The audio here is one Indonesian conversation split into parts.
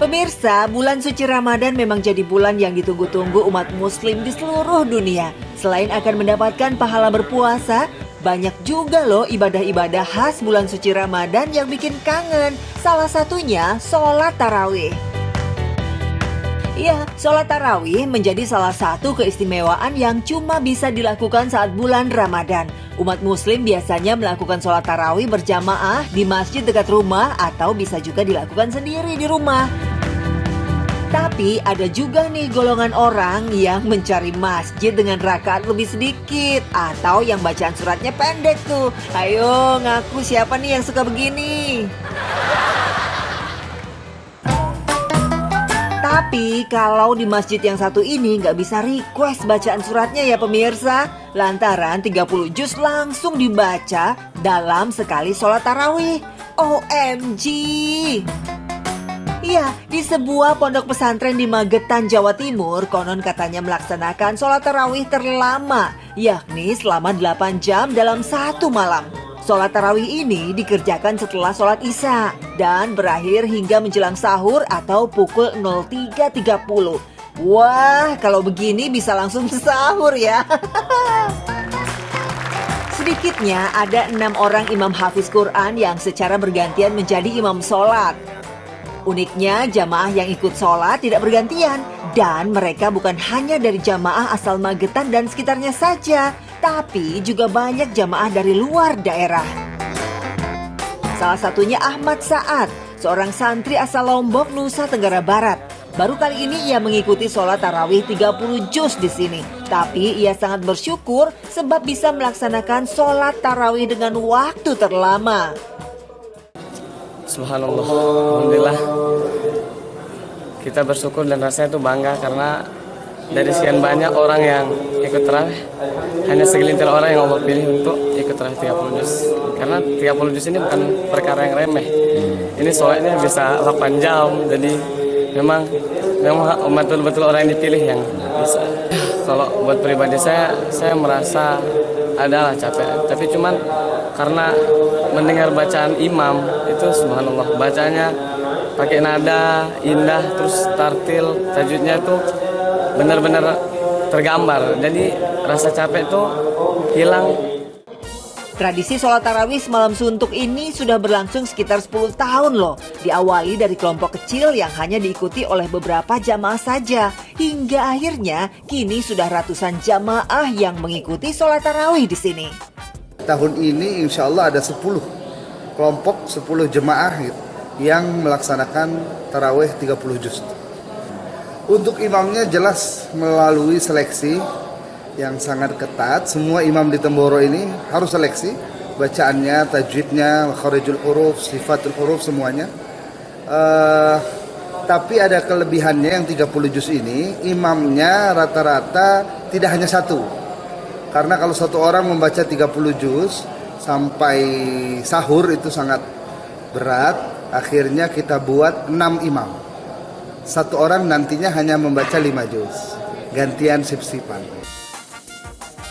Pemirsa, bulan suci Ramadan memang jadi bulan yang ditunggu-tunggu umat muslim di seluruh dunia. Selain akan mendapatkan pahala berpuasa, banyak juga loh ibadah-ibadah khas bulan suci Ramadan yang bikin kangen. Salah satunya sholat tarawih. Ya, sholat tarawih menjadi salah satu keistimewaan yang cuma bisa dilakukan saat bulan Ramadan. Umat muslim biasanya melakukan sholat tarawih berjamaah di masjid dekat rumah atau bisa juga dilakukan sendiri di rumah. Tapi ada juga nih golongan orang yang mencari masjid dengan rakaat lebih sedikit atau yang bacaan suratnya pendek tuh. Ayo ngaku siapa nih yang suka begini? Tapi kalau di masjid yang satu ini nggak bisa request bacaan suratnya ya pemirsa. Lantaran 30 juz langsung dibaca dalam sekali sholat tarawih. OMG! Iya, di sebuah pondok pesantren di Magetan, Jawa Timur, konon katanya melaksanakan sholat tarawih terlama, yakni selama 8 jam dalam satu malam. Sholat tarawih ini dikerjakan setelah sholat isya dan berakhir hingga menjelang sahur atau pukul 03.30. Wah, kalau begini bisa langsung sahur ya. Sedikitnya ada 6 orang imam hafiz Quran yang secara bergantian menjadi imam sholat. Uniknya jamaah yang ikut sholat tidak bergantian dan mereka bukan hanya dari jamaah asal Magetan dan sekitarnya saja, tapi juga banyak jamaah dari luar daerah. Salah satunya Ahmad Saad, seorang santri asal Lombok, Nusa Tenggara Barat. Baru kali ini ia mengikuti sholat tarawih 30 juz di sini. Tapi ia sangat bersyukur sebab bisa melaksanakan sholat tarawih dengan waktu terlama. Subhanallah, alhamdulillah. Kita bersyukur dan rasanya itu bangga karena dari sekian banyak orang yang ikut tarawih, hanya segelintir orang yang Allah pilih untuk ikut tarawih 30 juz. Karena 30 juz ini bukan perkara yang remeh. Ini sholatnya bisa 8 jam, jadi memang betul-betul orang yang dipilih yang bisa. Kalau buat pribadi saya merasa adalah capek, tapi cuman karena mendengar bacaan imam itu subhanallah, bacanya pakai nada indah, terus tartil, tajwidnya itu benar-benar tergambar, jadi rasa capek itu hilang. Tradisi sholat tarawih semalam suntuk ini sudah berlangsung sekitar 10 tahun loh. Diawali dari kelompok kecil yang hanya diikuti oleh beberapa jamaah saja. Hingga akhirnya kini sudah ratusan jamaah yang mengikuti sholat tarawih di sini. Tahun ini insya Allah ada 10 kelompok, 10 jemaah yang melaksanakan tarawih 30 juz. Untuk imamnya jelas melalui seleksi yang sangat ketat. Semua imam di Temboro ini harus seleksi bacaannya, tajwidnya, makharijul huruf, sifatul huruf, semuanya. Tapi ada kelebihannya yang 30 juz ini, imamnya rata-rata tidak hanya satu. Karena kalau satu orang membaca 30 juz sampai sahur itu sangat berat. Akhirnya kita buat 6 imam. Satu orang nantinya hanya membaca 5 juz. Gantian sip-sipan.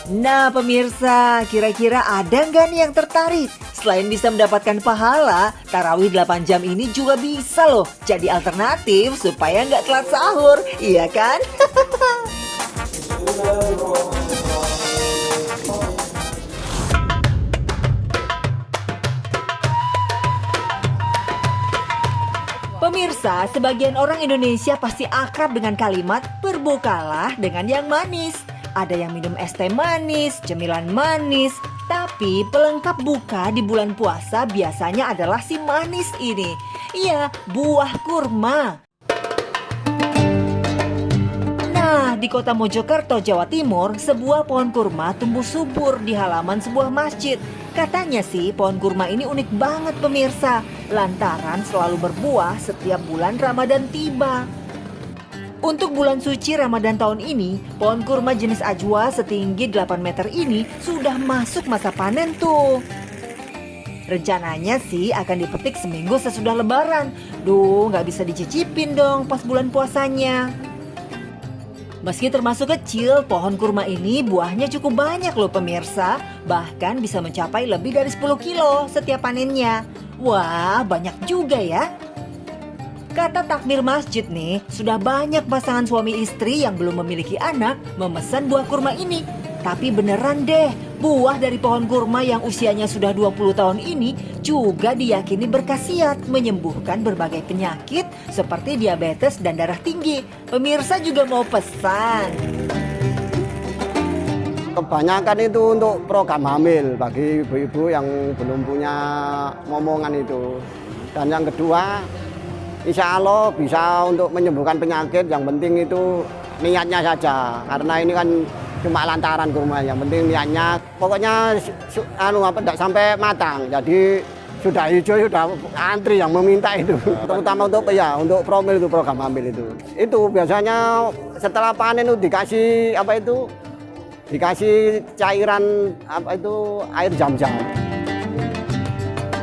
Nah pemirsa, kira-kira ada nggak nih yang tertarik? Selain bisa mendapatkan pahala, tarawih 8 jam ini juga bisa loh jadi alternatif supaya nggak telat sahur, iya kan? Pemirsa, sebagian orang Indonesia pasti akrab dengan kalimat berbukalah dengan yang manis. Ada yang minum es teh manis, cemilan manis. Tapi pelengkap buka di bulan puasa biasanya adalah si manis ini. Iya, buah kurma. Nah, di kota Mojokerto, Jawa Timur, sebuah pohon kurma tumbuh subur di halaman sebuah masjid. Katanya sih pohon kurma ini unik banget pemirsa, lantaran selalu berbuah setiap bulan Ramadan tiba. Untuk bulan suci Ramadan tahun ini, pohon kurma jenis ajwa setinggi 8 meter ini sudah masuk masa panen tuh. Rencananya sih akan dipetik seminggu sesudah lebaran. Duh, nggak bisa dicicipin dong pas bulan puasanya. Meski termasuk kecil, pohon kurma ini buahnya cukup banyak loh pemirsa. Bahkan bisa mencapai lebih dari 10 kilo setiap panennya. Wah, banyak juga ya. Kata takmir masjid nih, sudah banyak pasangan suami istri yang belum memiliki anak memesan buah kurma ini. Tapi beneran deh, buah dari pohon kurma yang usianya sudah 20 tahun ini juga diyakini berkhasiat menyembuhkan berbagai penyakit seperti diabetes dan darah tinggi. Pemirsa juga mau pesan. Kebanyakan itu untuk program hamil bagi ibu-ibu yang belum punya momongan itu. Dan yang kedua, insya Allah bisa untuk menyembuhkan penyakit. Yang penting itu niatnya saja, karena ini kan cuma lantaran kurma. Yang penting niatnya, pokoknya tidak sampai matang. Jadi sudah hijau, sudah antri yang meminta itu. Terutama untuk promil itu, program hamil itu. Itu biasanya setelah panen itu dikasih dikasih cairan air zam-zam.